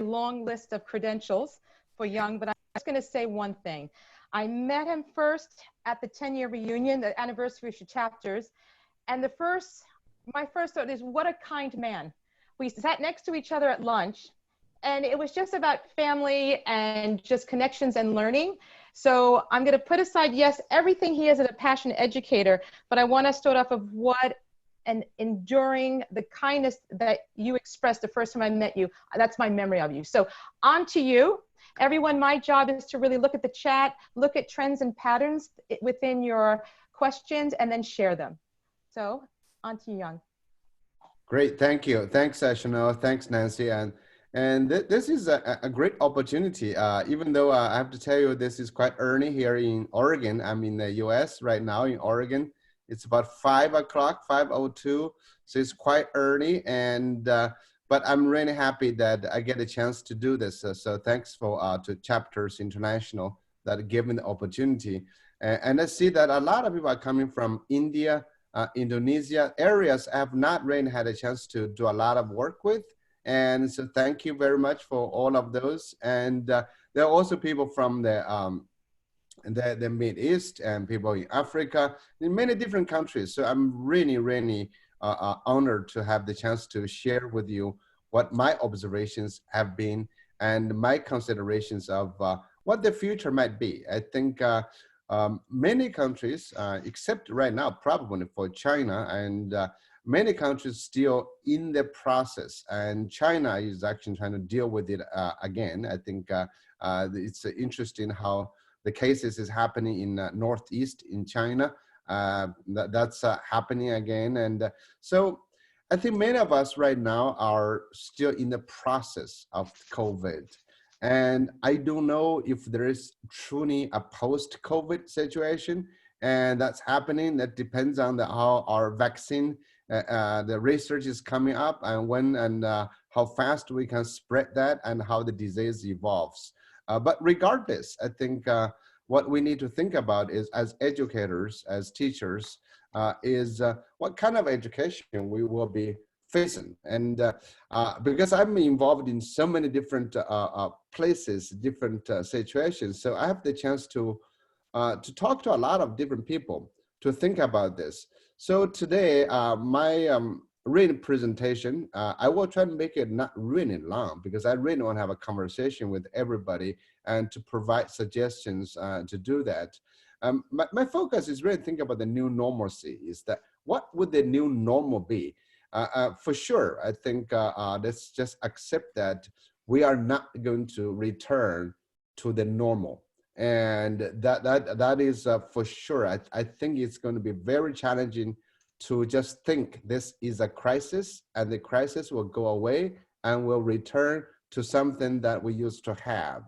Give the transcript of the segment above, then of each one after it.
long list of credentials for Yong, but I'm just going to say one thing. I met him first at the 10-year reunion, the anniversary of chapters, and my first thought is, what a kind man. We sat next to each other at lunch, and it was just about family and just connections and learning. So I'm going to put aside, yes, everything he is as a passionate educator, but I want to start off of what an enduring, the kindness that you expressed the first time I met you. That's my memory of you. So on to you. Everyone, my job is to really look at the chat, look at trends and patterns within your questions, and then share them. So on to you, Yong. Great, thank you. Thanks, Chanel. Thanks, Nancy. And this is a great opportunity. Even though I have to tell you, this is quite early here in Oregon. I'm in the US right now in Oregon. It's about 5 o'clock, 5:02. So it's quite early. And but I'm really happy that I get a chance to do this. So thanks to Chapters International that gave me the opportunity. And I see that a lot of people are coming from India, Indonesia, areas I have not really had a chance to do a lot of work with. And so thank you very much for all of those. And there are also people from the Mid East and people in Africa, in many different countries. So I'm really, really honored to have the chance to share with you what my observations have been and my considerations of what the future might be. I think many countries, except right now, probably for China, and many countries still in the process, and China is actually trying to deal with it again. I think it's interesting how the cases is happening in Northeast in China. That's happening again. And so I think many of us right now are still in the process of COVID. And I don't know if there is truly a post-COVID situation, and that's happening. That depends on how our vaccine, the research is coming up, and when and how fast we can spread that, and how the disease evolves. But regardless, I think what we need to think about is, as educators, as teachers, is what kind of education we will be facing. And because I'm involved in so many different places, different situations, so I have the chance to talk to a lot of different people to think about this. So today, my written presentation, I will try to make it not really long, because I really want to have a conversation with everybody and to provide suggestions to do that. My focus is really think about the new normalcy. Is that what would the new normal be? For sure, I think let's just accept that we are not going to return to the normal. And that is for sure. I think it's going to be very challenging to just think this is a crisis and the crisis will go away and will return to something that we used to have.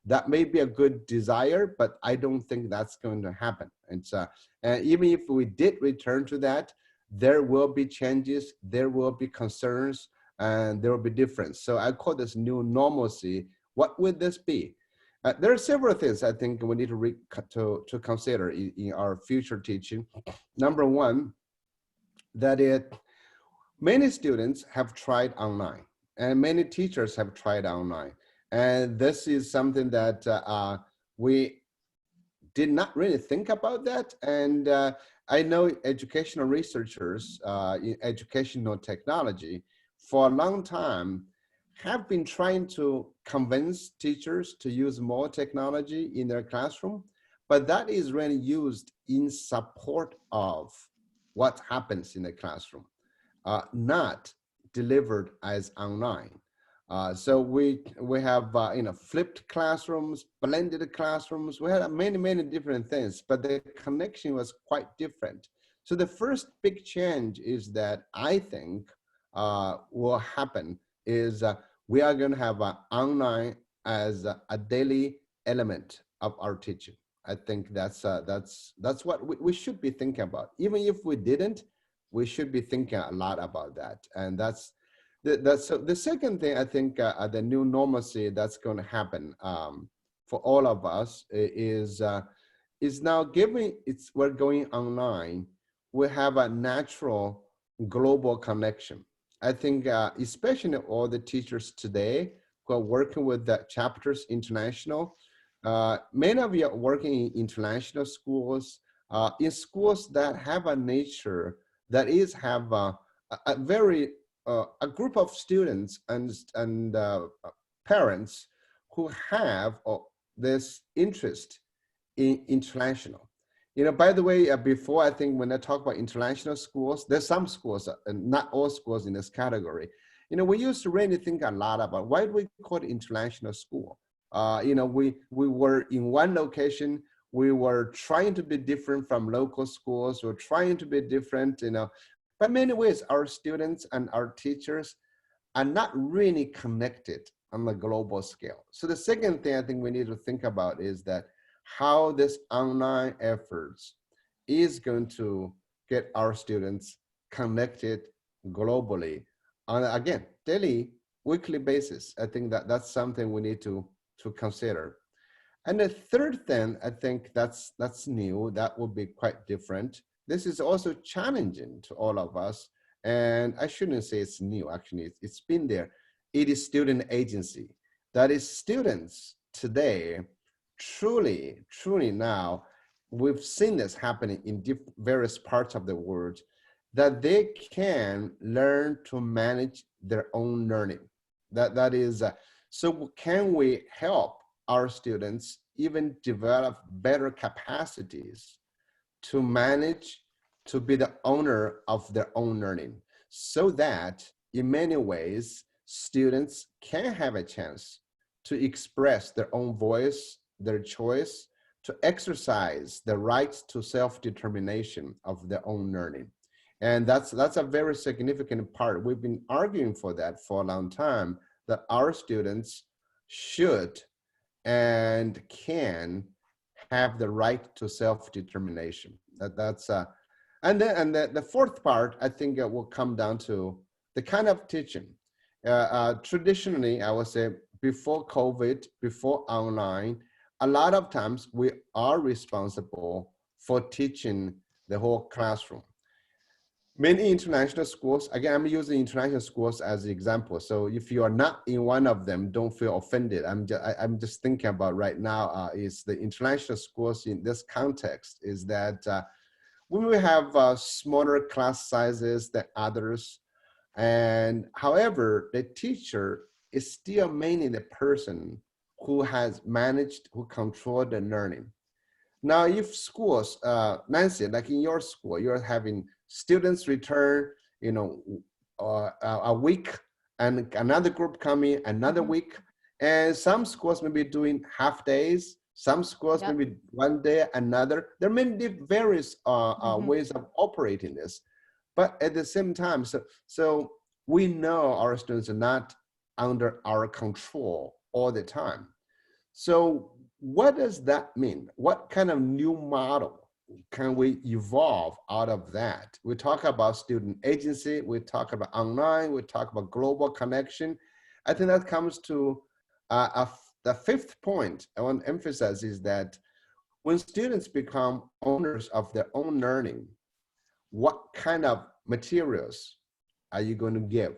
That may be a good desire, but I don't think that's going to happen. And even if we did return to that, there will be changes, there will be concerns, and there will be difference. So I call this new normalcy. What would this be? There are several things I think we need to consider in our future teaching. Number one, that many students have tried online, and many teachers have tried online. And this is something that we did not really think about that. And I know educational researchers in educational technology for a long time have been trying to convince teachers to use more technology in their classroom, but that is really used in support of what happens in the classroom, not delivered as online. So we have flipped classrooms, blended classrooms. We had many different things, but the connection was quite different. So the first big change is that I think will happen is we are going to have online as a daily element of our teaching. I think that's what we should be thinking about. Even if we didn't, we should be thinking a lot about that. And that's so the second thing, I think the new normalcy that's going to happen for all of us is now, given we're going online, we have a natural global connection. I think especially all the teachers today, who are working with the Chapters International. Many of you are working in international schools, in schools that have a nature that is have a very a group of students and parents who have this interest in international. You know, by the way, before I think when I talk about international schools, there's some schools, not all schools in this category. You know, we used to really think a lot about why do we call it international school? You know, we were in one location, we were trying to be different from local schools, we're trying to be different, you know, but in many ways, our students and our teachers are not really connected on a global scale. So the second thing I think we need to think about is that how this online efforts is going to get our students connected globally on, again, daily, weekly basis. I think that that's something we need to consider. And the third thing, I think that's new, that will be quite different. This is also challenging to all of us. And I shouldn't say it's new, actually, it's been there. It is student agency. That is, students today, truly now, we've seen this happening in various parts of the world, that they can learn to manage their own learning. That is, so can we help our students even develop better capacities to manage, to be the owner of their own learning, so that in many ways, students can have a chance to express their own voice, their choice, to exercise the right to self-determination of their own learning. And that's a very significant part. We've been arguing for that for a long time, that our students should and can have the right to self-determination. And the fourth part, I think it will come down to the kind of teaching. Traditionally, I would say before COVID, before online, a lot of times we are responsible for teaching the whole classroom. Many international schools, again, I'm using international schools as an example. So if you are not in one of them, don't feel offended. I'm just thinking about right now is the international schools in this context is that when we have smaller class sizes than others, and however, the teacher is still mainly the person who has managed, who controlled the learning. Now, if schools, Nancy, like in your school, you're having students return, you know, a week, and another group coming another week, and some schools may be doing half days, some schools maybe one day, another. There may be various ways of operating this, but at the same time, so we know our students are not under our control all the time. So what does that mean? What kind of new model can we evolve out of that? We talk about student agency, we talk about online, we talk about global connection. I think that comes to the fifth point I want to emphasize is that when students become owners of their own learning, what kind of materials are you going to give?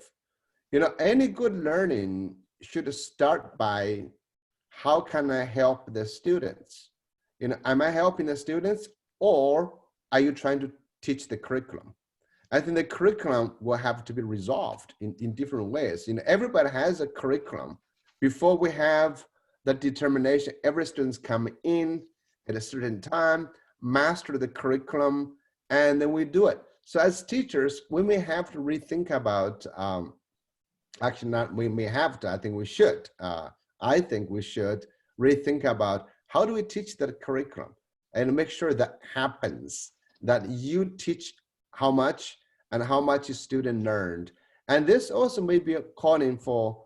You know, any good learning should start by how can I help the students? You know, am I helping the students, or are you trying to teach the curriculum? I think the curriculum will have to be resolved in different ways. You know, everybody has a curriculum. Before we have the determination, every student's come in at a certain time, master the curriculum, and then we do it. So as teachers, we may have to rethink about, actually not, we may have to, I think we should. I think we should rethink about how do we teach that curriculum and make sure that happens, that you teach how much and how much a student learned. And this also may be calling for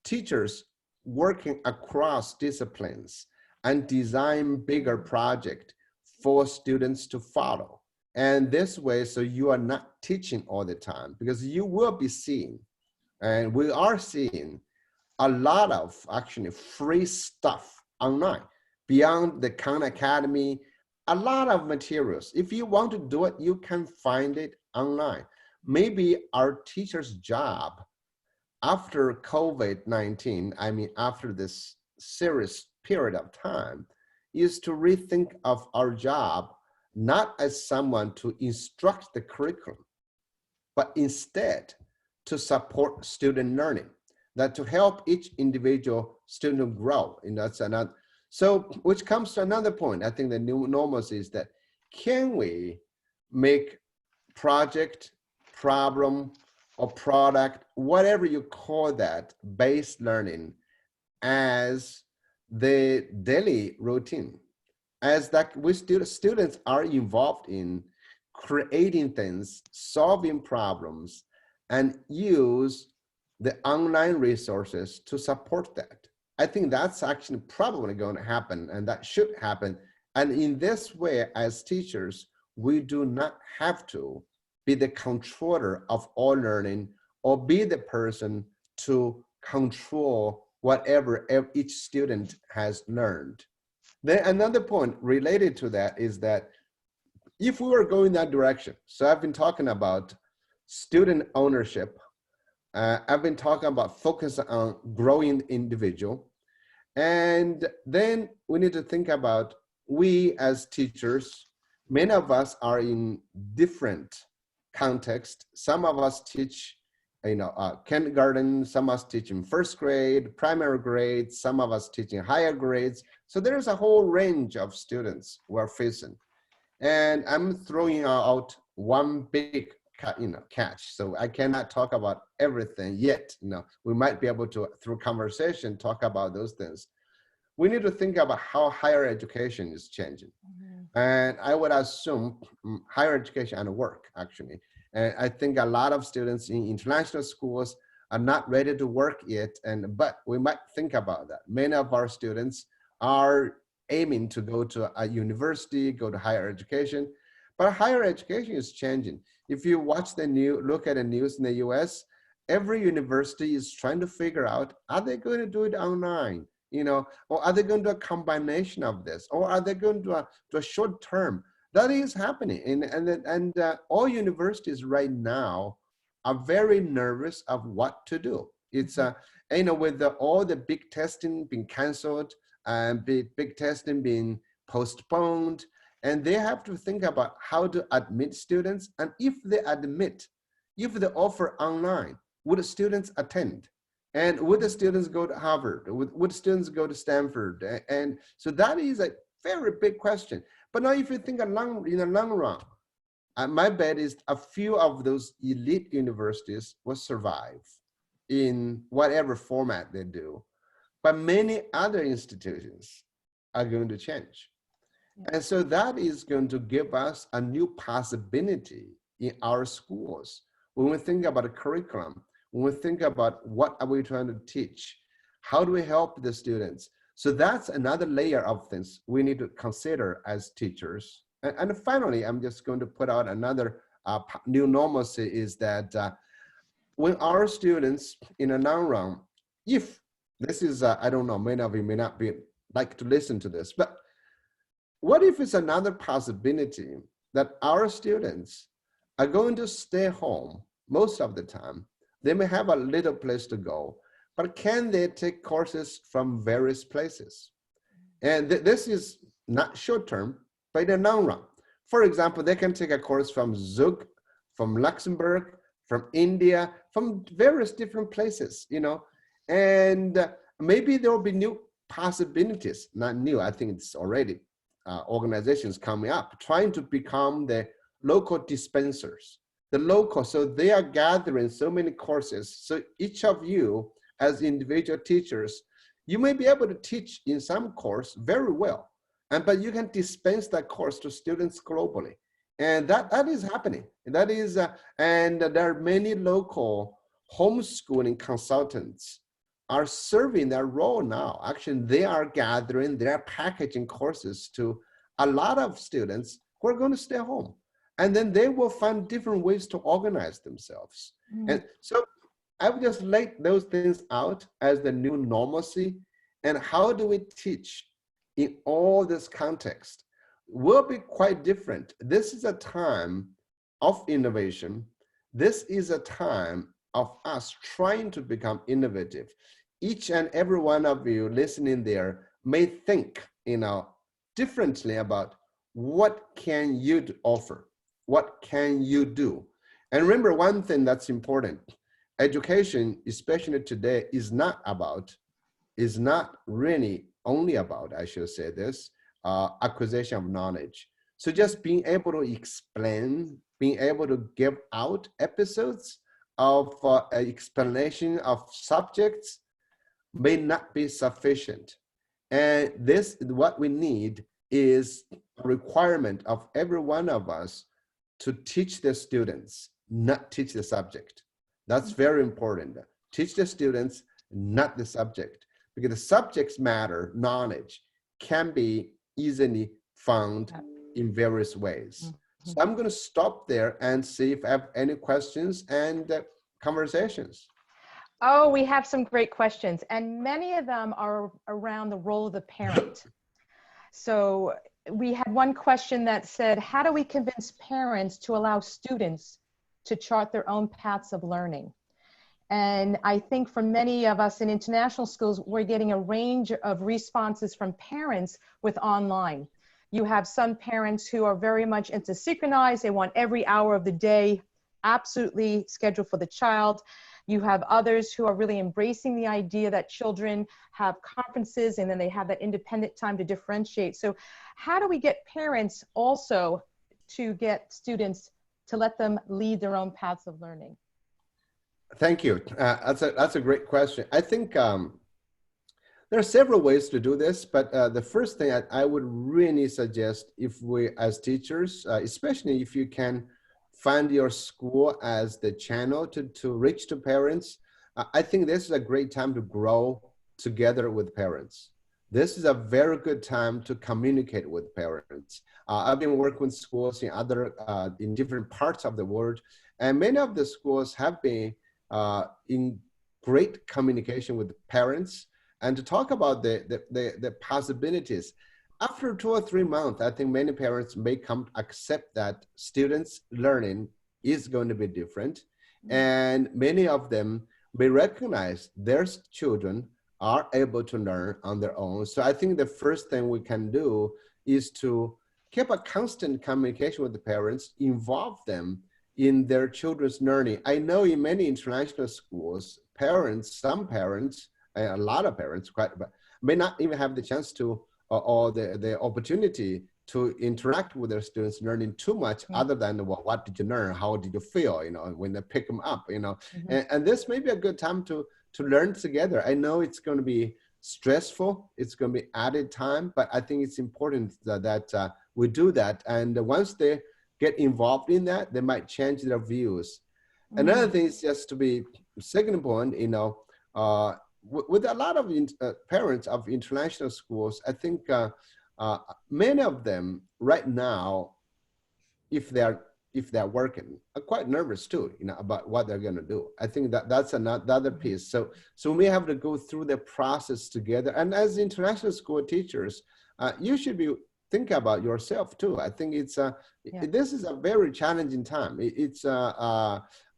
teachers working across disciplines and design bigger project for students to follow. And this way, so you are not teaching all the time, because you will be seeing, and we are seeing a lot of actually free stuff online beyond the Khan Academy, a lot of materials. If you want to do it, you can find it online. Maybe our teacher's job after COVID-19, I mean, after this serious period of time, is to rethink of our job, not as someone to instruct the curriculum, but instead to support student learning, that to help each individual student grow. And that's another. So, which comes to another point. I think the new normalcy is that, can we make project, problem, or product, whatever you call that, based learning as the daily routine, as that we students are involved in creating things, solving problems, and use the online resources to support that. I think that's actually probably going to happen, and that should happen. And in this way, as teachers, we do not have to be the controller of all learning or be the person to control whatever each student has learned. Then another point related to that is that if we were going that direction, so I've been talking about student ownership, I've been talking about focus on growing the individual, and then we need to think about, we as teachers, many of us are in different contexts. Some of us teach kindergarten, some of us teach in first grade, primary grade, some of us teach in higher grades. So there's a whole range of students we're facing. And I'm throwing out one big catch. So I cannot talk about everything yet. We might be able to, through conversation, talk about those things. We need to think about how higher education is changing. Mm-hmm. And I would assume higher education and work, actually. And I think a lot of students in international schools are not ready to work yet, but we might think about that. Many of our students are aiming to go to a university, go to higher education, but higher education is changing. If you watch the news, look at the news in the US, every university is trying to figure out, are they going to do it online? Or are they going to do a combination of this? Or are they going to do a short term? That is happening. And all universities right now are very nervous of what to do. It's, with all the big testing being canceled and big testing being postponed, and they have to think about how to admit students. And if they offer online, would students attend? And would the students go to Harvard? Would students go to Stanford? And so that is a very big question. But now if you think in the long run, my bet is a few of those elite universities will survive in whatever format they do. But many other institutions are going to change. And so that is going to give us a new possibility in our schools. When we think about a curriculum, when we think about what are we trying to teach, how do we help the students? So that's another layer of things we need to consider as teachers. And finally, I'm just going to put out another new normalcy is that when our students in the long run, if this is, I don't know, many of you may not be like to listen to this, but what if it's another possibility that our students are going to stay home most of the time? They may have a little place to go, but can they take courses from various places? And this is not short term, but in the long run. For example, they can take a course from Zug, from Luxembourg, from India, from various different places, and maybe there will be new possibilities, not new, I think it's already organizations coming up, trying to become the local dispensers. So they are gathering so many courses. So each of you as individual teachers, you may be able to teach in some course very well, but you can dispense that course to students globally. And that is happening. That is, and there are many local homeschooling consultants are serving their role now. Actually, they are gathering, they are packaging courses to a lot of students who are going to stay home. And then they will find different ways to organize themselves. And so I would just lay those things out as the new normalcy. And how do we teach in all this context will be quite different. This is a time of innovation. This is a time of us trying to become innovative. Each and every one of you listening there may think, differently about what can you offer, what can you do. And remember one thing that's important: education, especially today, is not really only about, I should say this, acquisition of knowledge. So just being able to explain, being able to give out episodes of explanation of subjects may not be sufficient. And this, what we need is a requirement of every one of us to teach the students, not teach the subject. That's very important. Teach the students, not the subject, because the subjects matter. Knowledge can be easily found in various ways. So I'm going to stop there and see if I have any questions and conversations. Oh, we have some great questions, and many of them are around the role of the parent. So we had one question that said, how do we convince parents to allow students to chart their own paths of learning? And I think for many of us in international schools, we're getting a range of responses from parents with online. You have some parents who are very much into synchronized. They want every hour of the day absolutely scheduled for the child. You have others who are really embracing the idea that children have conferences and then they have that independent time to differentiate. So how do we get parents also to get students to let them lead their own paths of learning? Thank you. That's a great question. I think there are several ways to do this, but the first thing I would really suggest, if we as teachers, especially if you can find your school as the channel to reach to parents, I think this is a great time to grow together with parents. This is a very good time to communicate with parents. I've been working with schools in different parts of the world, and many of the schools have been in great communication with parents and to talk about the possibilities. After 2 or 3 months, I think many parents may come to accept that students' learning is going to be different. And many of them may recognize their children are able to learn on their own. So I think the first thing we can do is to keep a constant communication with the parents, involve them in their children's learning. I know in many international schools, some parents, a lot of parents may not even have the chance to or the opportunity to interact with their students learning too much other than, well, what did you learn? How did you feel, when they pick them up, and this may be a good time to learn together. I know it's going to be stressful. It's going to be added time, but I think it's important that we do that. And once they get involved in that, they might change their views. Another thing is just to be, second point, with a lot of parents of international schools, I think many of them right now, if they're working, are quite nervous too, about what they're going to do. I think that's another piece. So we have to go through the process together. And as international school teachers, you should be thinking about yourself too. I think this is a very challenging time. It's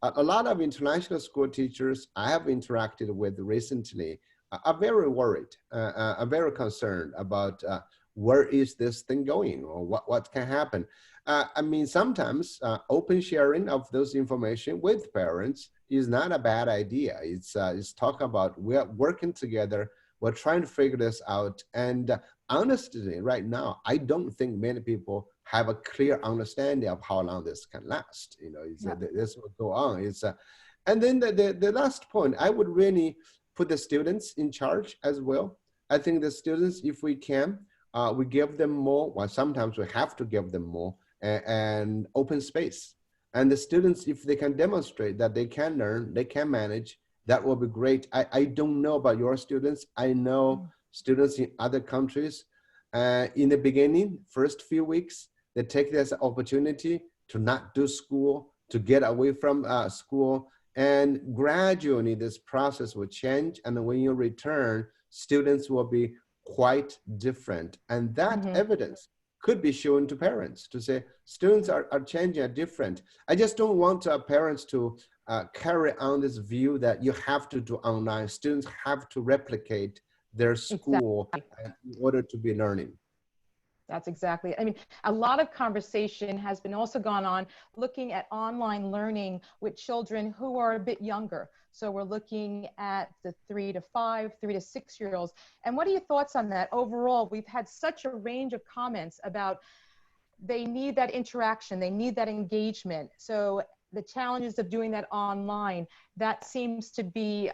a lot of international school teachers I have interacted with recently are very worried, are very concerned about where is this thing going, or what can happen. I mean, sometimes open sharing of those information with parents is not a bad idea. It's talk about we're working together, we're trying to figure this out. And honestly, right now, I don't think many people have a clear understanding of how long this can last. This will go on. And then the last point, I would really put the students in charge as well. I think the students, if we can, we give them more. Well, sometimes we have to give them more and open space. And the students, if they can demonstrate that they can learn, they can manage, that will be great. I don't know about your students. I know students in other countries, in the beginning, first few weeks, they take this opportunity to not do school, to get away from school, and gradually this process will change. And when you return, students will be quite different. And that evidence could be shown to parents to say students are changing, are different. I just don't want parents to carry on this view that you have to do online. Students have to replicate their school Exactly. in order to be learning. That's exactly. I mean, a lot of conversation has been also gone on looking at online learning with children who are a bit younger. So we're looking at the 3 to 5, 3 to 6-year-olds. And what are your thoughts on that? Overall, we've had such a range of comments about they need that interaction, they need that engagement. So the challenges of doing that online, that seems to be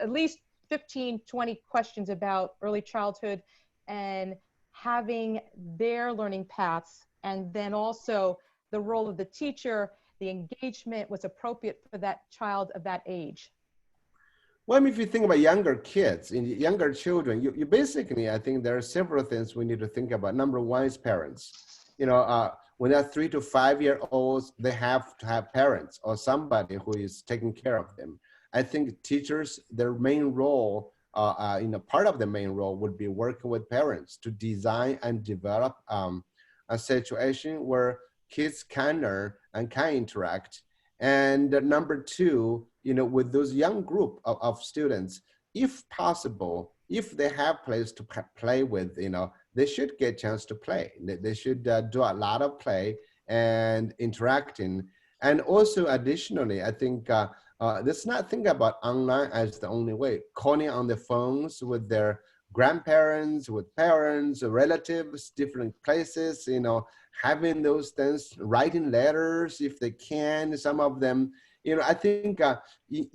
at least 15, 20 questions about early childhood and having their learning paths, and then also the role of the teacher, the engagement was appropriate for that child of that age. Well, I mean, if you think about younger kids, in younger children, you basically, I think there are several things we need to think about. Number one is parents. You know, when they're 3 to 5-year-olds, they have to have parents or somebody who is taking care of them. I think teachers, their main role, part of the main role would be working with parents to design and develop a situation where kids can learn and can interact. And number two, with those young group of students, if possible, if they have place to play with, they should get a chance to play. They should do a lot of play and interacting. And also additionally, I think let's not think about online as the only way. Calling on the phones with their grandparents, with parents, relatives, different places, having those things, writing letters if they can, some of them, I think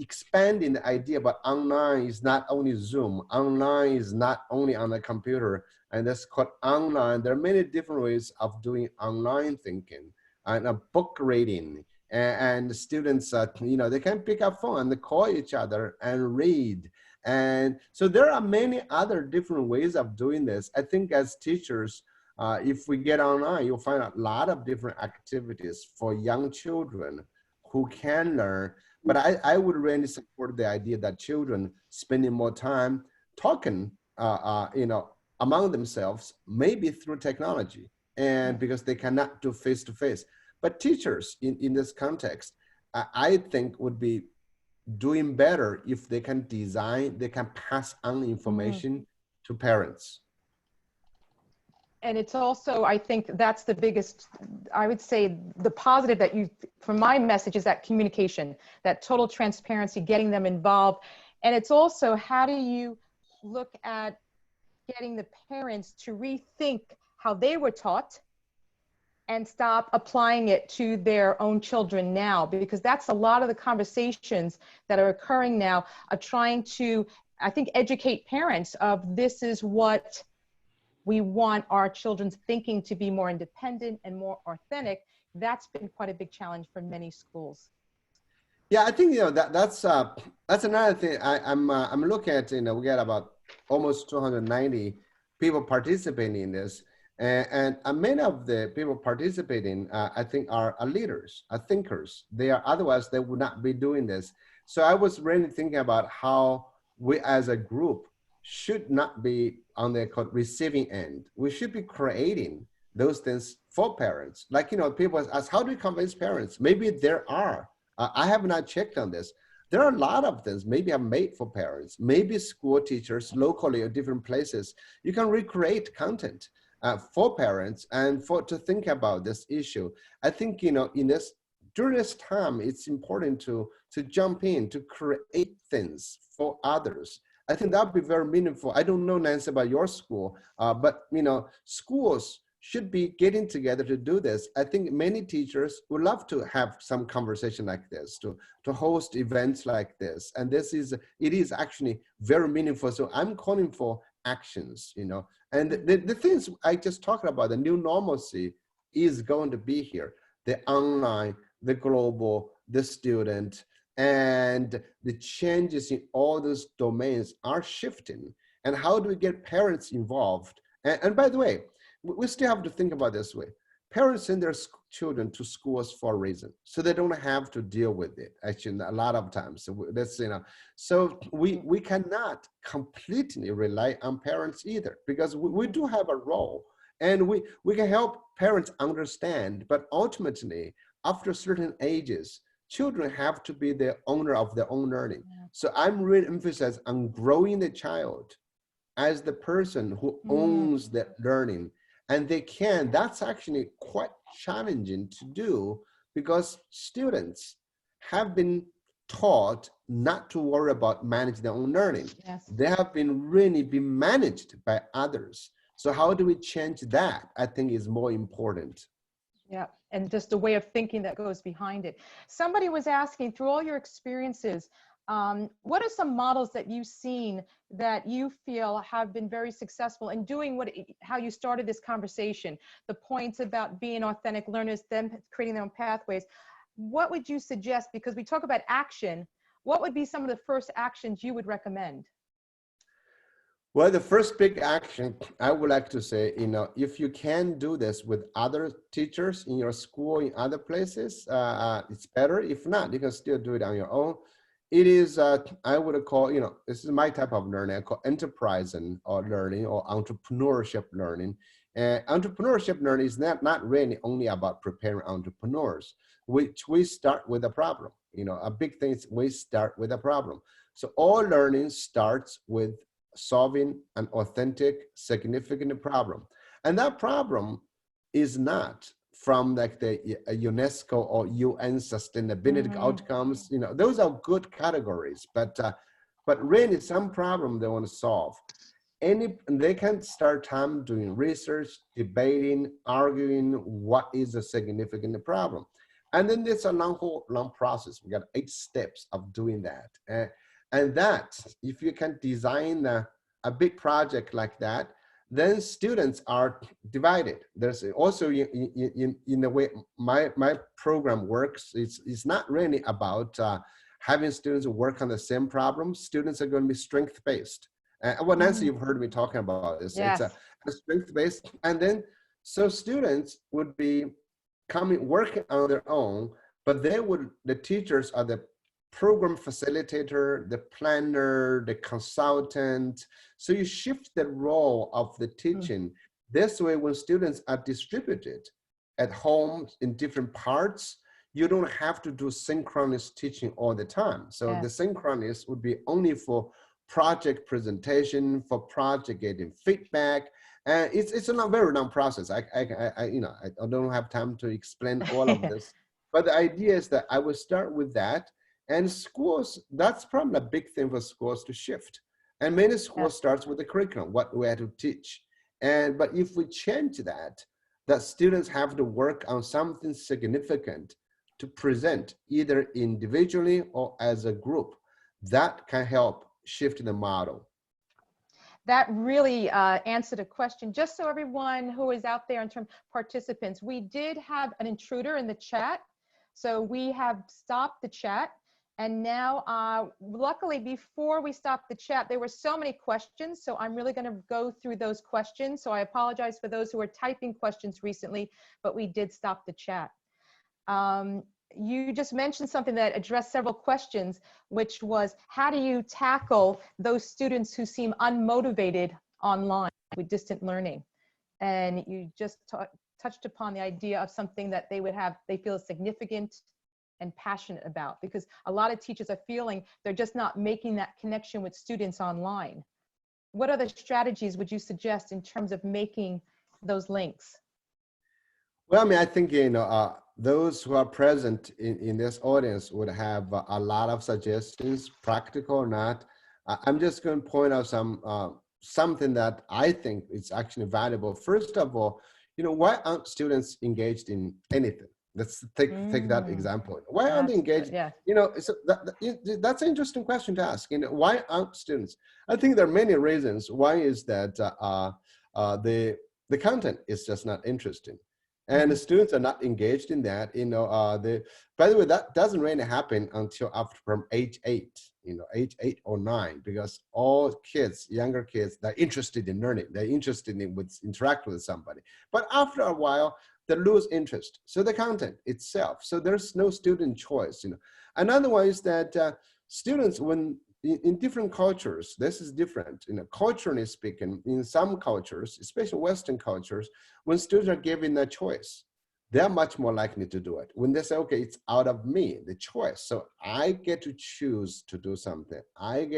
expanding the idea about online is not only Zoom, online is not only on the computer, and that's called online. There are many different ways of doing online thinking and book reading. And students, they can pick up phone and they call each other and read. And so there are many other different ways of doing this. I think as teachers, if we get online, you'll find a lot of different activities for young children who can learn. But I would really support the idea that children spending more time talking, among themselves, maybe through technology, and because they cannot do face-to-face. But teachers in this context, I think would be doing better if they can design, they can pass on information to parents. And it's also, I think that's the biggest, I would say the positive that from my message is that communication, that total transparency, getting them involved. And it's also, how do you look at getting the parents to rethink how they were taught and stop applying it to their own children now? Because that's a lot of the conversations that are occurring now, are trying to, I think, educate parents of this is what we want our children's thinking to be more independent and more authentic. That's been quite a big challenge for many schools. Yeah, I think that's another thing. I'm looking at, we got about almost 290 people participating in this, and many of the people participating, I think, are leaders, are thinkers. Otherwise they would not be doing this. So I was really thinking about how we as a group should not be on the receiving end. We should be creating those things for parents. Like, people ask, how do we convince parents? Maybe there are. I have not checked on this. There are a lot of things maybe are made for parents. Maybe school teachers locally or different places, you can recreate content for parents and to think about this issue. I think, during this time, it's important to jump in, to create things for others. I think that would be very meaningful. I don't know, Nancy, about your school, but schools should be getting together to do this. I think many teachers would love to have some conversation like this, to host events like this. And it is actually very meaningful. So I'm calling for actions, and the things I just talked about, the new normalcy is going to be here. The online, the global, the student, and the changes in all those domains are shifting. And how do we get parents involved? And by the way, we still have to think about this way. Parents send their children to schools for a reason, so they don't have to deal with it. Actually, a lot of times, so we cannot completely rely on parents either, because we do have a role. And we can help parents understand, but ultimately, after certain ages, children have to be the owner of their own learning. Yeah. So I'm really emphasizing on growing the child as the person who owns that learning. And that's actually quite challenging to do because students have been taught not to worry about managing their own learning. Yes. They have been really been managed by others. So how do we change that? I think is more important. Yeah, and just a way of thinking that goes behind it. Somebody was asking, through all your experiences, what are some models that you've seen that you feel have been very successful in doing how you started this conversation, the points about being authentic learners, them creating their own pathways. What would you suggest, because we talk about action, what would be some of the first actions you would recommend? Well, the first big action I would like to say, if you can do this with other teachers in your school, in other places, it's better. If not, you can still do it on your own. It is, I would call, this is my type of learning. I call enterprise or learning or entrepreneurship learning. And entrepreneurship learning is not really only about preparing entrepreneurs, which we start with a problem. A big thing is we start with a problem. So all learning starts with solving an authentic, significant problem. And that problem is not from like the UNESCO or UN sustainability outcomes. Those are good categories, but really some problem they want to solve. They can start time doing research, debating, arguing what is a significant problem. And then it's a long process. We got 8 steps of doing that. And that, if you can design a big project like that, then students are divided. There's also, in the way my program works, it's not really about having students work on the same problem. Students are going to be strength-based. Well, Nancy, you've heard me talking about this. Yes. It's a strength-based. And then, so students would be working on their own, but the teachers are the program facilitator, the planner, the consultant. So you shift the role of the teaching. This way, when students are distributed at home in different parts, you don't have to do synchronous teaching all the time. So the synchronous would be only for project presentation, for project getting feedback. And it's a very long process. I don't have time to explain all of this. But the idea is that I will start with that. And schools, that's probably a big thing for schools to shift. And many schools starts with the curriculum, what we have to teach. But if we change that students have to work on something significant to present either individually or as a group, that can help shift the model. That really answered a question. Just so everyone who is out there in terms of participants, we did have an intruder in the chat. So we have stopped the chat. And now, luckily, before we stopped the chat, there were so many questions. So I'm really going to go through those questions. So I apologize for those who were typing questions recently, but we did stop the chat. You just mentioned something that addressed several questions, which was, how do you tackle those students who seem unmotivated online with distant learning? And you just touched upon the idea of something that they feel significant and passionate about, because a lot of teachers are feeling they're just not making that connection with students online. What other strategies would you suggest in terms of making those links? Well, I mean, I think, those who are present in this audience would have a lot of suggestions, practical or not. I'm just going to point out something that I think is actually valuable. First of all, why aren't students engaged in anything? Let's take that example. Why aren't they engaged? Yeah. So that's an interesting question to ask. Why aren't students? I think there are many reasons. One is that the content is just not interesting, and the students are not engaged in that. By the way, that doesn't really happen until after from age 8. Age 8 or 9, because all kids, younger kids, they're interested in learning. They're interested in interact with somebody. But after a while, they lose interest. So the content itself. So there's no student choice. Another one is that students, when in different cultures, this is different. Culturally speaking, in some cultures, especially Western cultures, when students are given a choice, they're much more likely to do it. When they say, okay, it's out of me, the choice. So I get to choose to do something. I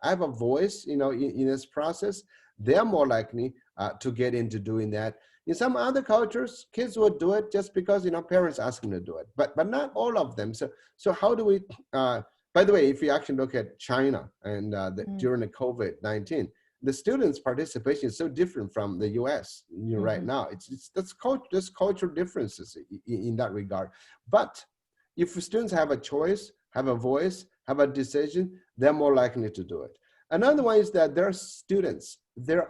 have a voice, in this process. They're more likely to get into doing that. In some other cultures, kids will do it just because, parents ask them to do it, but not all of them. So how do we, by the way, if you actually look at China and during the COVID-19, the students' participation is so different from the U.S. Right now. There's cultural differences in that regard. But if students have a choice, have a voice, have a decision, they're more likely to do it. Another one is that there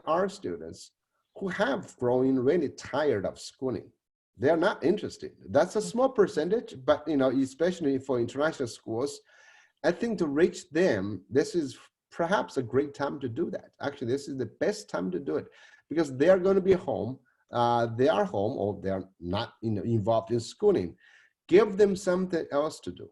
are students who have grown really tired of schooling. They're not interested. That's a small percentage, but especially for international schools, I think to reach them, this is perhaps a great time to do that. Actually, this is the best time to do it because they are going to be home. They are home, or they are not involved in schooling. Give them something else to do.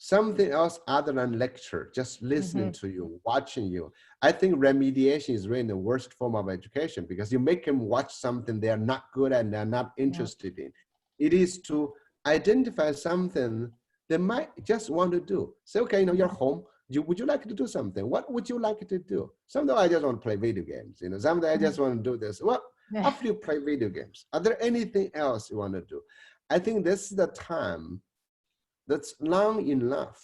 Something else other than lecture, just listening to you, watching you. I think remediation is really the worst form of education because you make them watch something they're not good at and they're not interested in. It is to identify something they might just want to do. Say, okay, you're home. Would you like to do something? What would you like to do? Sometimes I just want to play video games. Sometimes I just want to do this. Well, after you play video games, are there anything else you want to do? I think this is the time that's long enough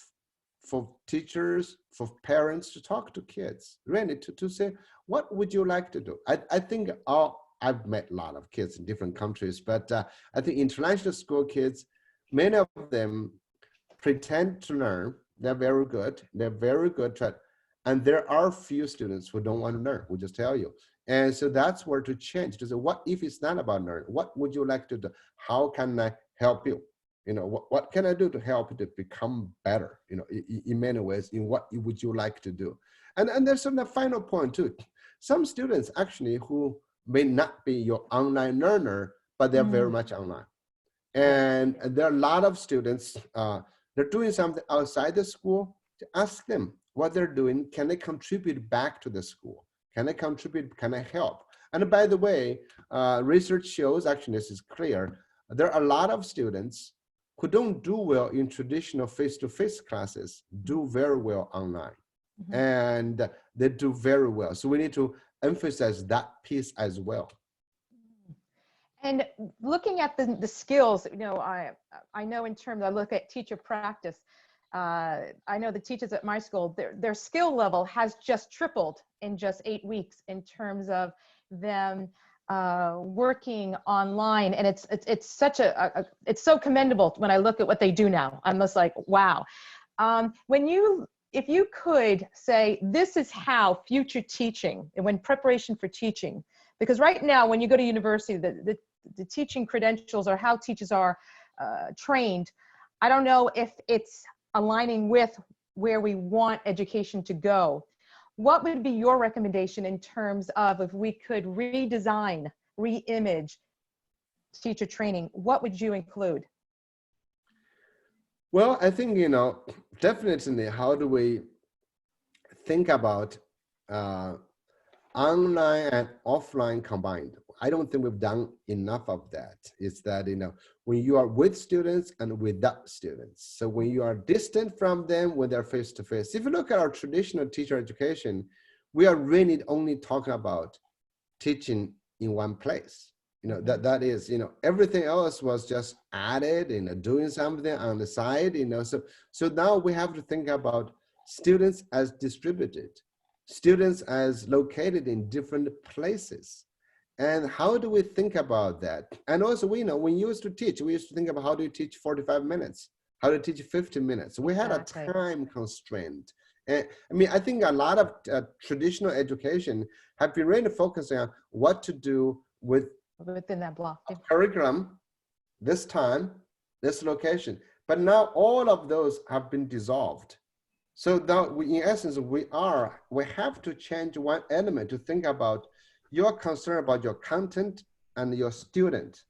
for teachers, for parents to talk to kids, really to say, what would you like to do? I think I've met a lot of kids in different countries, but I think international school kids, many of them pretend to learn. They're very good. They're very good at, and there are few students who don't want to learn, we'll just tell you. And so that's where to change, to say, what if it's not about learning? What would you like to do? How can I help you? What can I do to help you to become better, in many ways, in what would you like to do? And there's a final point too. Some students actually who may not be your online learner, but they're very much online. And there are a lot of students, they're doing something outside the school. To ask them what they're doing. Can they contribute back to the school? Can I contribute? Can I help? And by the way, research shows, actually this is clear, there are a lot of students who don't do well in traditional face-to-face classes, do very well online. And they do very well. So we need to emphasize that piece as well. And looking at the skills, I know in terms, I look at teacher practice. I know the teachers at my school, their skill level has just tripled in just 8 weeks in terms of them working online, and it's such it's so commendable when I look at what they do now. I'm just like, wow. If you could say, this is how future teaching, and when preparation for teaching, because right now when you go to university, the teaching credentials or how teachers are trained, I don't know if it's aligning with where we want education to go. What would be your recommendation in terms of if we could redesign, re-image teacher training? What would you include? Well, I think, definitely how do we think about online and offline combined? I don't think we've done enough of that. It's that, when you are with students and without students. So when you are distant from them, when they're face-to-face. If you look at our traditional teacher education, we are really only talking about teaching in one place. That is, everything else was just added, doing something on the side, So now we have to think about students as distributed, students as located in different places. And how do we think about that? And also, when we used to teach, we used to think about how do you teach 45 minutes? How to teach 50 minutes? We had a time constraint. And I think a lot of traditional education have been really focusing on what to do within that block curriculum, this time, this location. But now all of those have been dissolved. So now, in essence, we have to change one element to think about. You're concerned about your content and your student.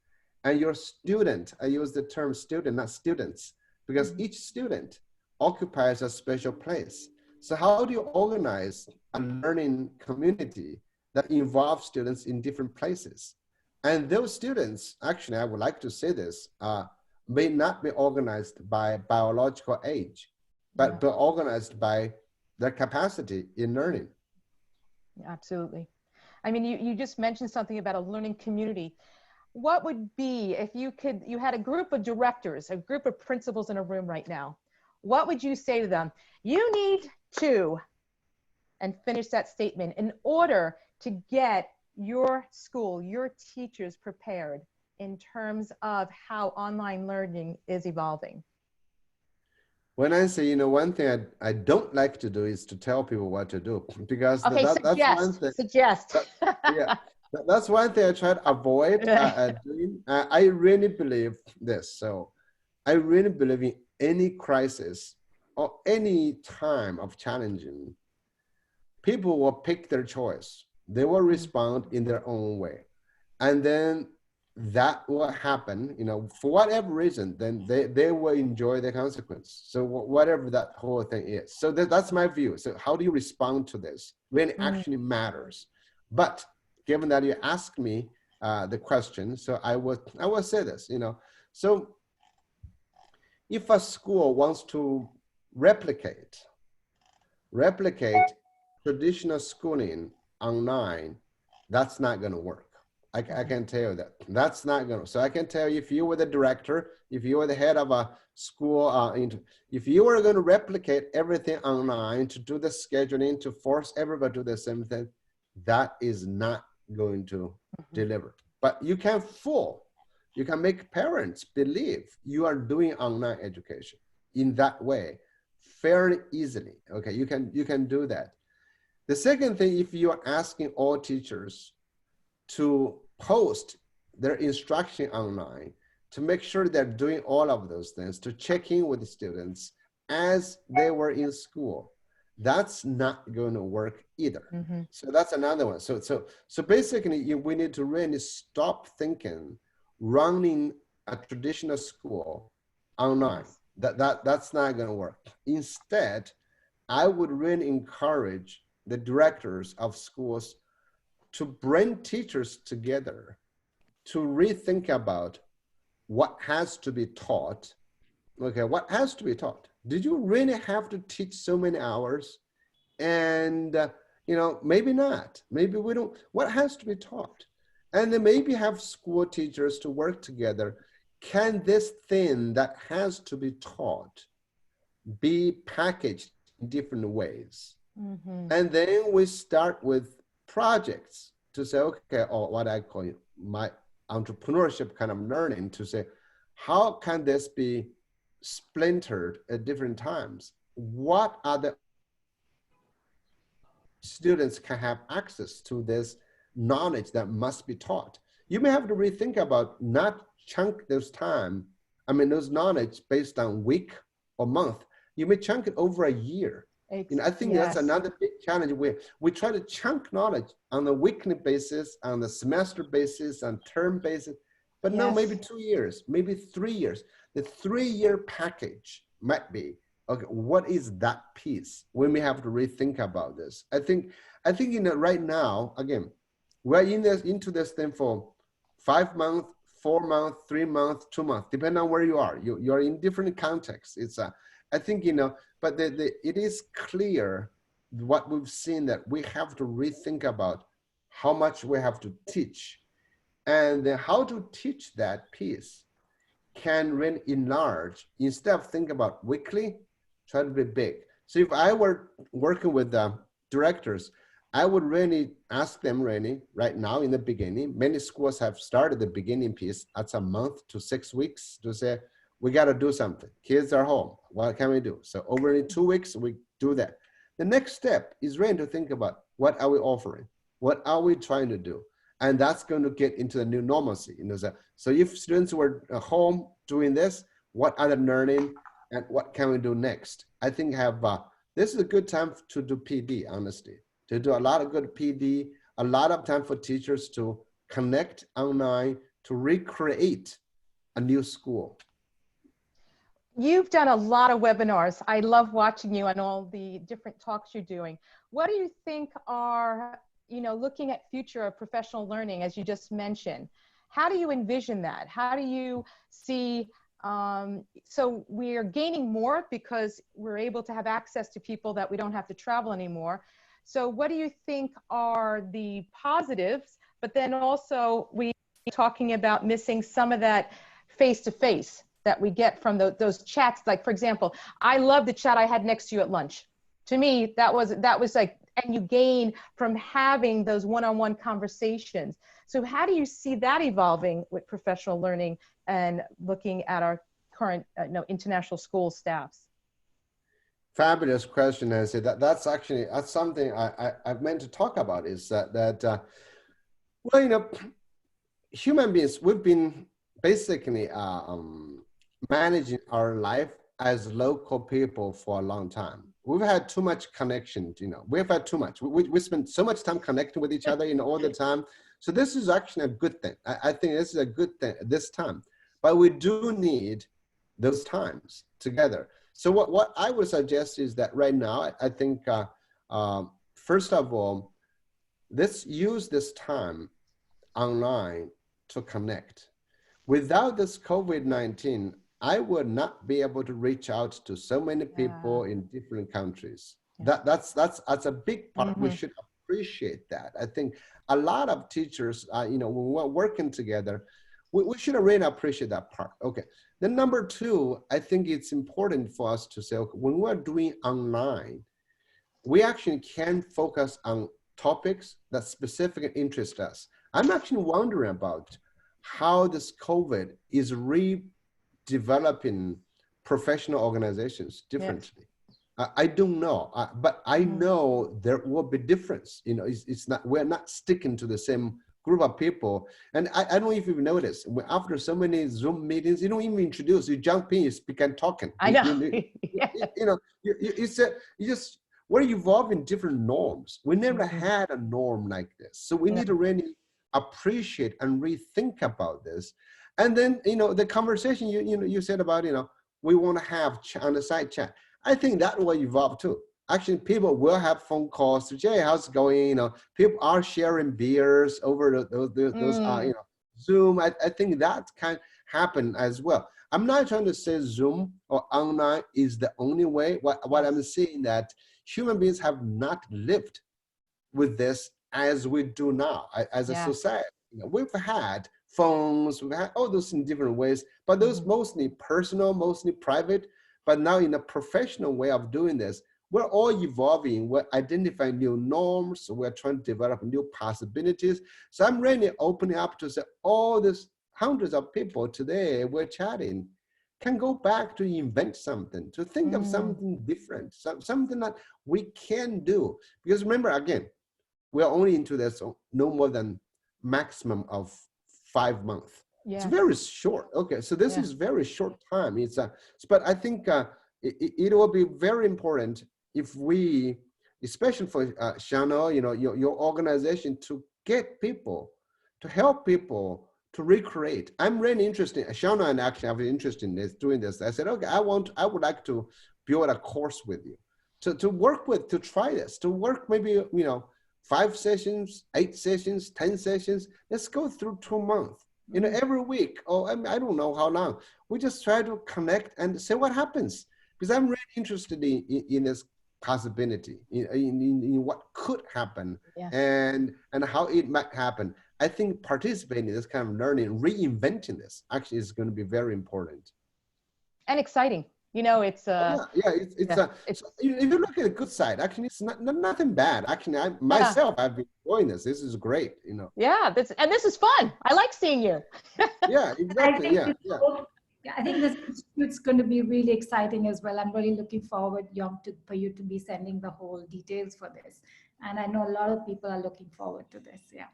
And your student, I use the term student, not students, because each student occupies a special place. So how do you organize a learning community that involves students in different places? And those students, actually, I would like to say this, may not be organized by biological age, but organized by their capacity in learning. Absolutely. I mean, you just mentioned something about a learning community. What would be if you had a group of directors, a group of principals in a room right now? What would you say to them? You need to, and finish that statement, in order to get your school, your teachers prepared in terms of how online learning is evolving. When I say, one thing I don't like to do is to tell people what to do, because Okay, that's one thing. Suggest. Yeah, that's one thing I try to avoid doing. I really believe this. So I really believe in any crisis or any time of challenging, people will pick their choice. They will respond in their own way. And then that will happen, for whatever reason, then they will enjoy the consequence. So whatever that whole thing is. So that's my view. So how do you respond to this when it actually matters? But given that you asked me the question, so I will say this, so if a school wants to replicate traditional schooling online, that's not going to work. I can tell you that. That's not going to. So I can tell you, if you were the director, if you were the head of a school, if you were going to replicate everything online, to do the scheduling, to force everybody to do the same thing, that is not going to deliver. But you can make parents believe you are doing online education in that way fairly easily. Okay, you can do that. The second thing, if you are asking all teachers to post their instruction online, to make sure they're doing all of those things, to check in with the students as they were in school, that's not going to work either. So that's another one. So basically, we need to really stop thinking running a traditional school online. That's not going to work. Instead, I would really encourage the directors of schools to bring teachers together to rethink about what has to be taught. Okay, what has to be taught? Did you really have to teach so many hours? And maybe not. Maybe we don't. What has to be taught? And then maybe have school teachers to work together. Can this thing that has to be taught be packaged in different ways? And then we start with projects to say, okay, or what I call my entrepreneurship kind of learning, to say, how can this be splintered at different times? What are the students can have access to this knowledge that must be taught? You may have to rethink about not chunk those those knowledge based on week or month. You may chunk it over a year. I think that's another big challenge. We try to chunk knowledge on a weekly basis, on the semester basis, on term basis, but no, maybe 2 years, maybe 3 years. The 3-year package might be, okay, what is that piece? We may have to rethink about this. I think right now, again, we're into this thing for 5 months, 4 months, 3 months, 2 months, depending on where you are. You're in different contexts. I think, but it is clear what we've seen, that we have to rethink about how much we have to teach, and then how to teach that piece can really enlarge. Instead of thinking about weekly, try to be big. So if I were working with directors, I would really ask them really right now in the beginning. Many schools have started the beginning piece at a month to 6 weeks to say, we got to do something. Kids are home. What can we do? So over in 2 weeks, we do that. The next step is really to think about, what are we offering? What are we trying to do? And that's going to get into the new normalcy. So if students were at home doing this, what are they learning and what can we do next? I think this is a good time to do PD, honestly, to do a lot of good PD, a lot of time for teachers to connect online, to recreate a new school. You've done a lot of webinars. I love watching you on all the different talks you're doing. What do you think are, looking at future of professional learning, as you just mentioned, how do you envision that? How do you see, so we're gaining more because we're able to have access to people that we don't have to travel anymore. So what do you think are the positives? But then also we talking about missing some of that face-to-face that we get from those chats. Like, for example, I love the chat I had next to you at lunch. To me, that was like, and you gain from having those one-on-one conversations. So how do you see that evolving with professional learning and looking at our current international school staffs? Fabulous question, Nancy. That's something I've meant to talk about, is well, human beings, we've been basically managing our life as local people for a long time. We've had too much connection, we've had too much. We spend so much time connecting with each other, all the time. So this is actually a good thing. I think this is a good thing at this time. But we do need those times together. So what I would suggest is that right now, I think, first of all, let's use this time online to connect. Without this COVID-19, I would not be able to reach out to so many people in different countries. Yeah. That's a big part. Mm-hmm. We should appreciate that. I think a lot of teachers, when we're working together, we should really appreciate that part. Okay. Then number two, I think it's important for us to say, okay, when we're doing online, we actually can focus on topics that specifically interest us. I'm actually wondering about how this COVID is redeveloping professional organizations differently. Yes. I don't know, but I know there will be difference. It's not, we're not sticking to the same group of people. And I don't know if you've noticed, after so many Zoom meetings, you don't even introduce, you jump in, you begin talking. I know. We're evolving different norms. We never had a norm like this. So we need to really appreciate and rethink about this. And then, the conversation you said about, we want to have on the side chat. I think that will evolve too. Actually, people will have phone calls to, Jay, how's it going? People are sharing beers over those Zoom. I think that can happen as well. I'm not trying to say Zoom or online is the only way. What I'm saying that human beings have not lived with this as we do now, as a society. We've had phones, we've had all those in different ways, but those mostly personal, mostly private. But now in a professional way of doing this, we're all evolving, we're identifying new norms, we're trying to develop new possibilities. So I'm really opening up to say all these hundreds of people today we're chatting can go back to invent something, to think of something different, something that we can do. Because remember, again, we're only into this no more than maximum of 5 months. Yeah. It's very short. Okay, so this is very short time. But I think it will be very important if we, especially for Shano, your organization, to get people, to help people to recreate. I'm really interested. Shano and actually have an interest in this, doing this. I said, okay, I would like to build a course with you, to work with, to try this, to work maybe 5 sessions, 8 sessions, 10 sessions. Let's go through 2 months. Every week, or I don't know how long. We just try to connect and see what happens. Because I'm really interested in this possibility, in what could happen, and how it might happen. I think participating in this kind of learning, reinventing this, actually is going to be very important. And exciting. It's if you look at the good side, actually, it's nothing bad. Actually, I've been enjoying this. This is great. Yeah, this is fun. I like seeing you. Yeah, exactly. I think this institute's going to be really exciting as well. I'm really looking forward, Yong, for you to be sending the whole details for this. And I know a lot of people are looking forward to this. Yeah.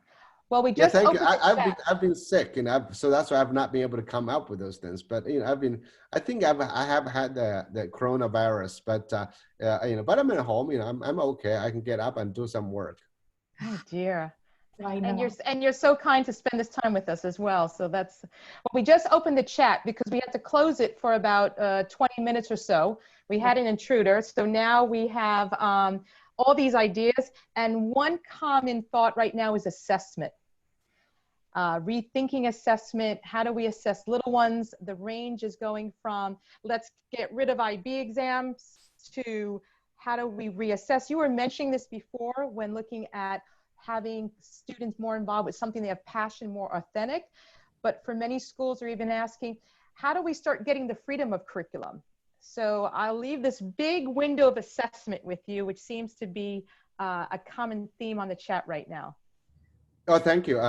Well, we just thank you. I've been sick, so that's why I've not been able to come up with those things. But I think I have had the coronavirus, but but I'm at home. I'm okay. I can get up and do some work. Oh dear. I And know. you're so kind to spend this time with us as well. So that's, well, we just opened the chat because we had to close it for about 20 minutes or so. We had an intruder. So now we have all these ideas. And one common thought right now is assessment. Rethinking assessment. How do we assess little ones? The range is going from let's get rid of IB exams to how do we reassess? You were mentioning this before when looking at having students more involved with something they have passion, more authentic. But for many schools are even asking, how do we start getting the freedom of curriculum? So I'll leave this big window of assessment with you, which seems to be a common theme on the chat right now. Oh, thank you.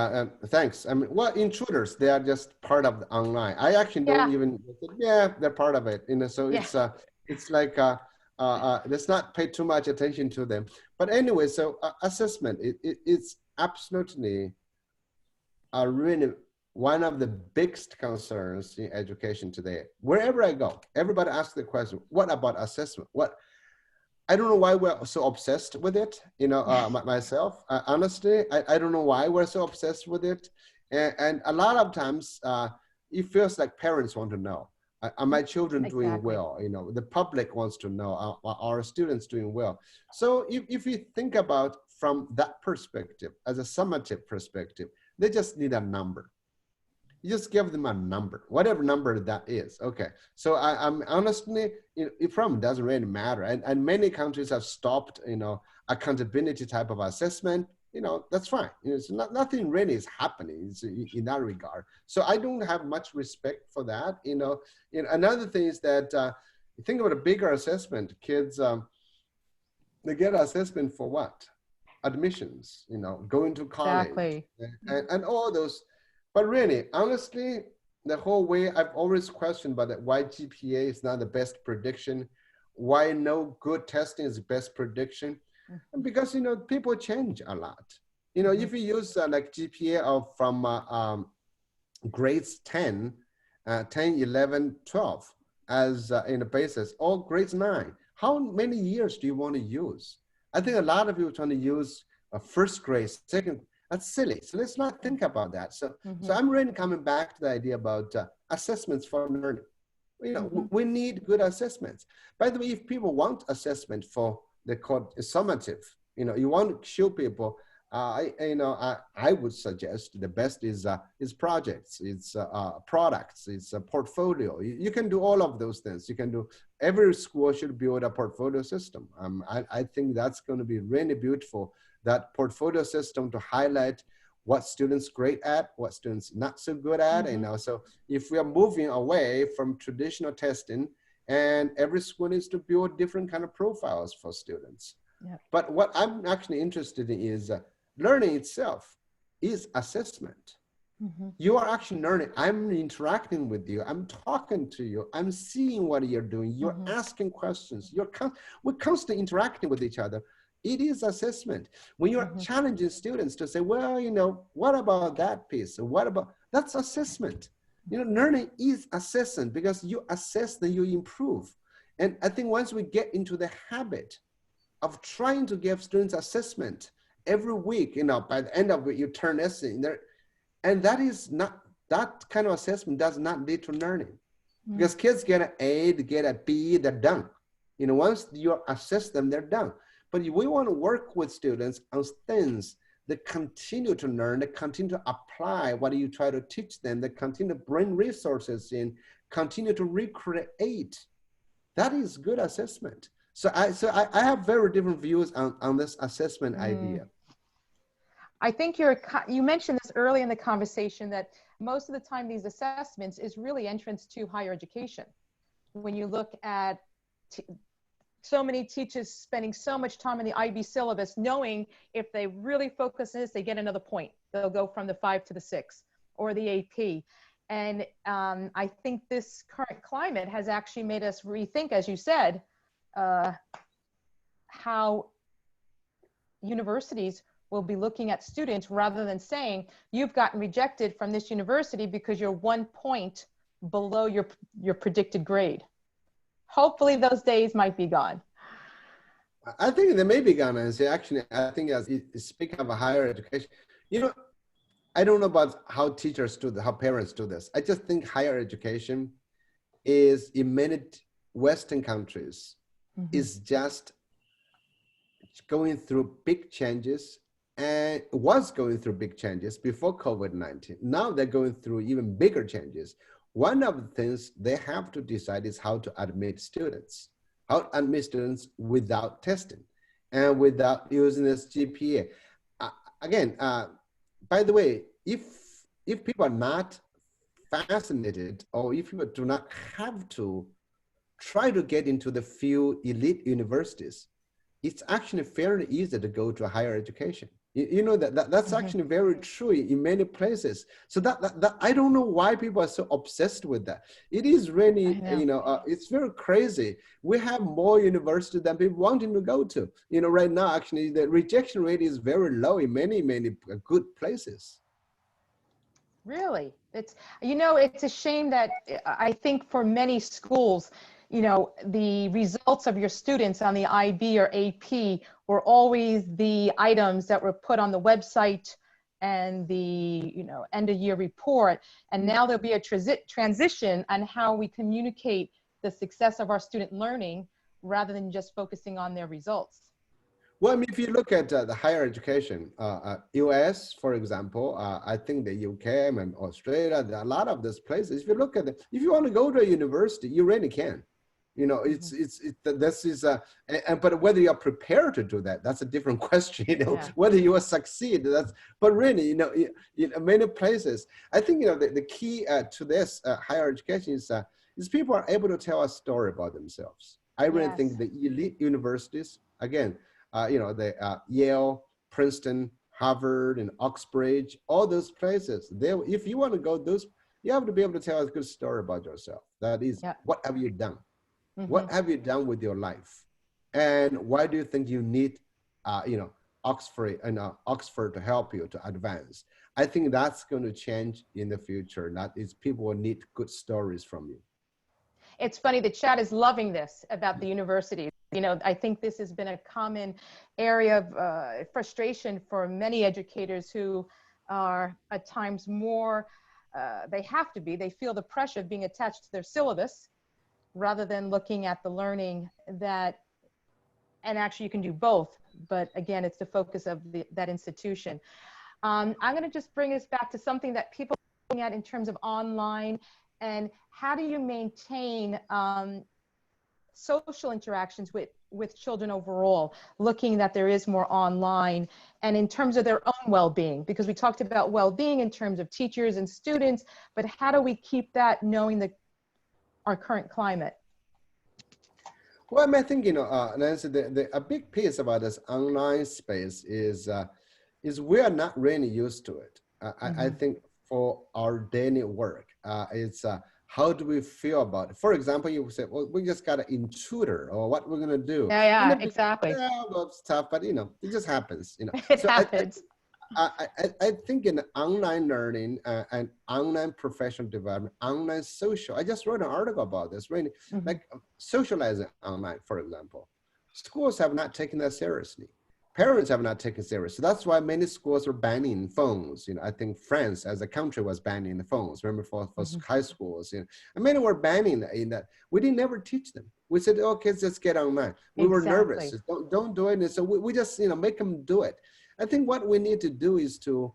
Thanks. I mean, well, intruders, they are just part of the online. I actually don't even, yeah, they're part of it. You know, so it's like, let's not pay too much attention to them. But anyway, so assessment, it's absolutely really one of the biggest concerns in education today. Wherever I go, everybody asks the question, what about assessment? I don't know why we're so obsessed with it, you know, myself. Honestly, I don't know why we're so obsessed with it. And a lot of times, it feels like parents want to know, are my children doing well? You know, the public wants to know, are our students doing well? So if you think about from that perspective, as a summative perspective, they just need a number. You just give them a number, whatever number that is. Okay, so I'm honestly, it probably doesn't really matter. And many countries have stopped, you know, accountability type of assessment. You know, that's fine. You know, it's nothing really is happening in that regard. So I don't have much respect for that. You know, another thing is that you think about a bigger assessment. Kids, they get assessment for what? Admissions. You know, going to college, and all those. But really, honestly, the whole way I've always questioned about why GPA is not the best prediction, why no good testing is the best prediction, because, you know, people change a lot. You know, if you use like GPA from grades 10, 11, 12 as in a basis, or grades 9, how many years do you want to use? I think a lot of people trying to use first grade, second. That's silly. So let's not think about that. So, so I'm really coming back to the idea about assessments for learning. You know, we need good assessments. By the way, if people want assessment for the called summative, you know, you want to show people, I would suggest the best is projects, it's products, it's a portfolio. You can do all of those things. You can do, every school should build a portfolio system. I think that's going to be really beautiful, that portfolio system to highlight what students great at, what students not so good at. You know, so if we are moving away from traditional testing, and every school needs to build different kind of profiles for students. But what I'm actually interested in is learning itself is assessment. You are actually learning. I'm interacting with you. I'm talking to you. I'm seeing what you're doing. You're asking questions. We're constantly interacting with each other. It is assessment. When you're challenging students to say, well, you know, what about that piece? What about, that's assessment. You know, learning is assessment, because you assess, then you improve. And I think once we get into the habit of trying to give students assessment every week, you know, by the end of it, you turn essay in there. And that is not, that kind of assessment does not lead to learning. Because kids get an A, they get a B, they're done. You know, once you assess them, they're done. But we want to work with students on things that continue to learn, that continue to apply what you try to teach them, that continue to bring resources in, continue to recreate. That is good assessment. So I have very different views on this assessment idea. I think you mentioned this early in the conversation, that most of the time these assessments is really entrance to higher education. When you look at so many teachers spending so much time in the IB syllabus, knowing if they really focus on this, they get another point. They'll go from the 5 to the 6 or the AP. And I think this current climate has actually made us rethink, as you said, how universities will be looking at students, rather than saying, you've gotten rejected from this university because you're 1 point below your predicted grade. Hopefully those days might be gone. I think they may be gone. And actually, I think as speaking of a higher education, You know, I don't know about how teachers do this, how parents do this. I just think higher education is in many Western countries is just going through big changes and was going through big changes before COVID-19. Now they're going through even bigger changes. One of the things they have to decide is how to admit students, without testing and without using this GPA. Again, by the way, if people are not fascinated, or if people do not have to try to get into the few elite universities, it's actually fairly easy to go to higher education. You know that's actually very true in many places. So that I don't know why people are so obsessed with that. It is really, it's very crazy. We have more universities than people wanting to go to. You know, right now, actually, the rejection rate is very low in many good places. Really? It's, it's a shame that I think for many schools, the results of your students on the IB or AP were always the items that were put on the website and the, end of year report. And now there'll be a transition on how we communicate the success of our student learning rather than just focusing on their results. Well, I mean, if you look at the higher education, US, for example, I think the UK and Australia, a lot of these places, if you look at it, if you want to go to a university, you really can. You know, this is but whether you're prepared to do that, that's a different question. Whether you will succeed, but really, in many places, I think the key to this higher education is people are able to tell a story about themselves. I really think the elite universities, again, the Yale, Princeton, Harvard, and Oxbridge, all those places, if you want to go you have to be able to tell a good story about yourself. That is, what have you done? What have you done with your life? And why do you think you need, Oxford to help you to advance? I think that's going to change in the future. That is, people will need good stories from you. It's funny, the chat is loving this about the universities. I think this has been a common area of frustration for many educators who are at times more, they feel the pressure of being attached to their syllabus rather than looking at the learning and actually you can do both. But again, it's the focus of that institution. I'm going to just bring us back to something that people are looking at in terms of online, and how do you maintain social interactions with children overall, looking that there is more online and in terms of their own well-being, because we talked about well-being in terms of teachers and students, but how do we keep that knowing our current climate? Well, I think, Nancy, a big piece about this online space is we are not really used to it. I think for our daily work, it's how do we feel about it? For example, you say, well, we just got an intruder, or what we're going to do. Yeah, exactly. Stuff, but, it just happens, It happens. I think in online learning and online professional development, online social, I just wrote an article about this, really, like socializing online, for example. Schools have not taken that seriously. Parents have not taken it seriously. So that's why many schools are banning phones. I think France as a country was banning the phones, remember, for high schools. And many were banning in that. We didn't never teach them. We said, oh, kids, just get online. We were nervous. Don't do it. And so we just, make them do it. I think what we need to do is to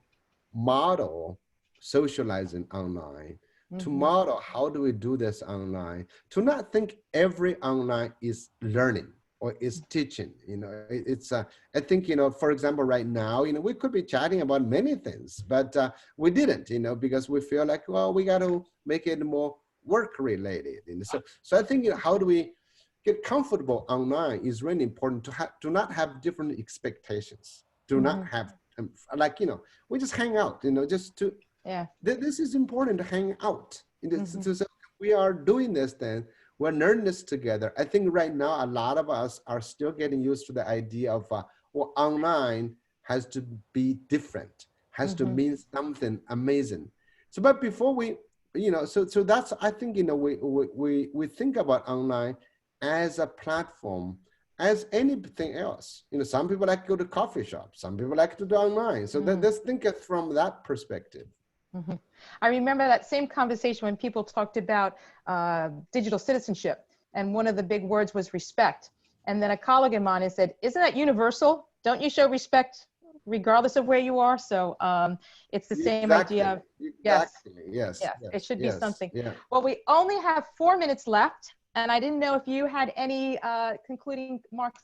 model socializing online, to model how do we do this online, to not think every online is learning or is teaching. It's I think, for example, right now, we could be chatting about many things, but we didn't, because we feel like, well, we got to make it more work related. So I think, how do we get comfortable online is really important to not have different expectations. Do not have, we just hang out, just to, this is important to hang out. So we are doing this then, we're learning this together. I think right now, a lot of us are still getting used to the idea of, online has to be different, has to mean something amazing. So, but before we, so that's, I think, we think about online as a platform, as anything else. You know, some people like to go to coffee shops, some people like to do online. So let's think it from that perspective. Mm-hmm. I remember that same conversation when people talked about digital citizenship, and one of the big words was respect. And then a colleague of mine said, isn't that universal? Don't you show respect regardless of where you are? So it's the same idea of, yes, it should be something. Yeah. Well, we only have 4 minutes left, and I didn't know if you had any concluding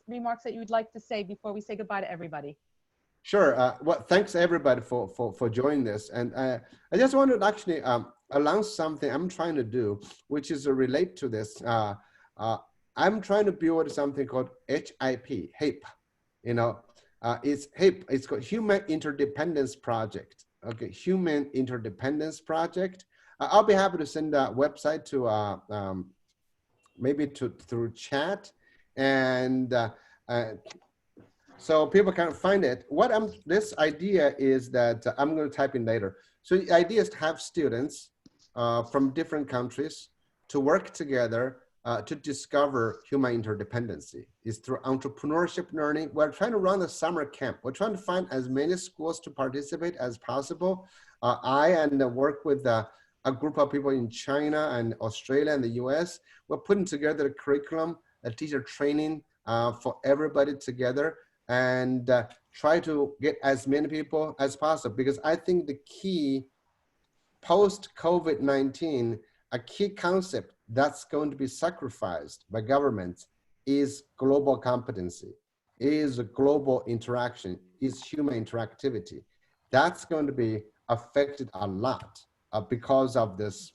remarks that you would like to say before we say goodbye to everybody. Sure. Well, thanks everybody for joining this. And I just wanted to actually announce something I'm trying to do, which is relate to this. I'm trying to build something called HIP. You know, it's HIP. It's called Human Interdependence Project. Okay, Human Interdependence Project. I'll be happy to send a website to maybe through chat, and so people can find it. This idea is that I'm going to type in later. So the idea is to have students from different countries to work together to discover human interdependency. It's through entrepreneurship learning. We're trying to run a summer camp. We're trying to find as many schools to participate as possible. I work with a group of people in China and Australia and the US. We're putting together a curriculum, a teacher training for everybody together, and try to get as many people as possible, because I think the key post-COVID-19, a key concept that's going to be sacrificed by governments is global competency, is global interaction, is human interactivity. That's going to be affected a lot because of this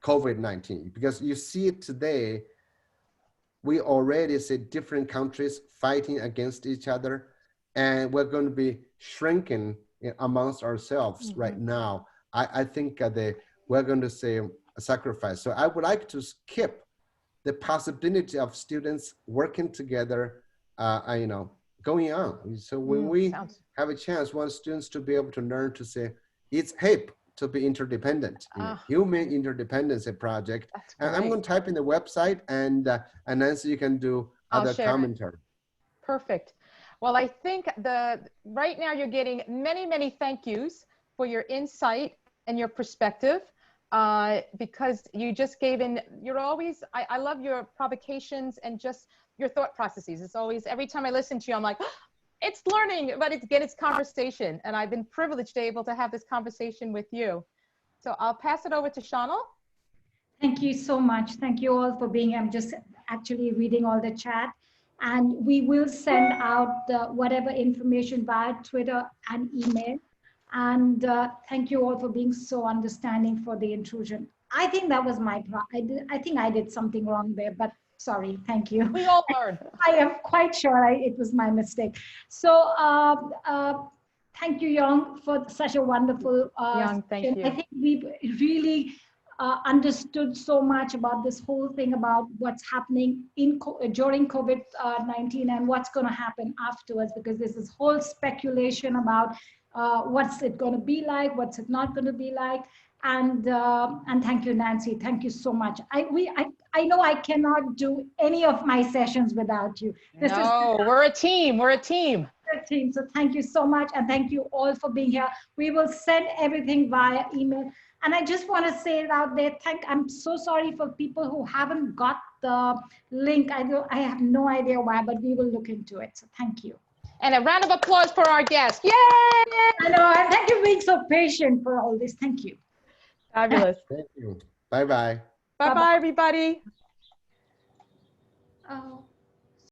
COVID-19, because you see it today. We already see different countries fighting against each other, and we're going to be shrinking amongst ourselves right now. I think we're going to see a sacrifice. So I would like to skip the possibility of students working together, going on. So when we have a chance, we want students to be able to learn to say, it's HIP, to be interdependent, Human Interdependence Project. And I'm going to type in the website, and Nancy, you can do other commentary. Perfect. Well, I think right now you're getting many, many thank yous for your insight and your perspective, because you just gave in, I love your provocations and just your thought processes. It's always, every time I listen to you, I'm like, it's learning, but it's conversation. And I've been privileged to able to have this conversation with you. So I'll pass it over to Chanel. Thank you so much. Thank you all for being here. I'm just actually reading all the chat, and we will send out whatever information via Twitter and email. And thank you all for being so understanding for the intrusion. I think that was my problem. I think I did something wrong there, but sorry, thank you. We all learned. I am quite sure it was my mistake. So thank you, Yong, for such a wonderful Yong, thank you. I think we've really understood so much about this whole thing about what's happening during COVID-19 and what's going to happen afterwards, because there's this whole speculation about what's it going to be like, what's it not going to be like. And thank you, Nancy. Thank you so much. I know I cannot do any of my sessions without you. We're a team. We're a team. So thank you so much. And thank you all for being here. We will send everything via email. And I just want to say it out there. I'm so sorry for people who haven't got the link. I have no idea why, but we will look into it. So thank you. And a round of applause for our guest. Yay! I know, and thank you for being so patient for all this. Thank you. Fabulous. Thank you. Bye-bye. Bye-bye, everybody. Oh.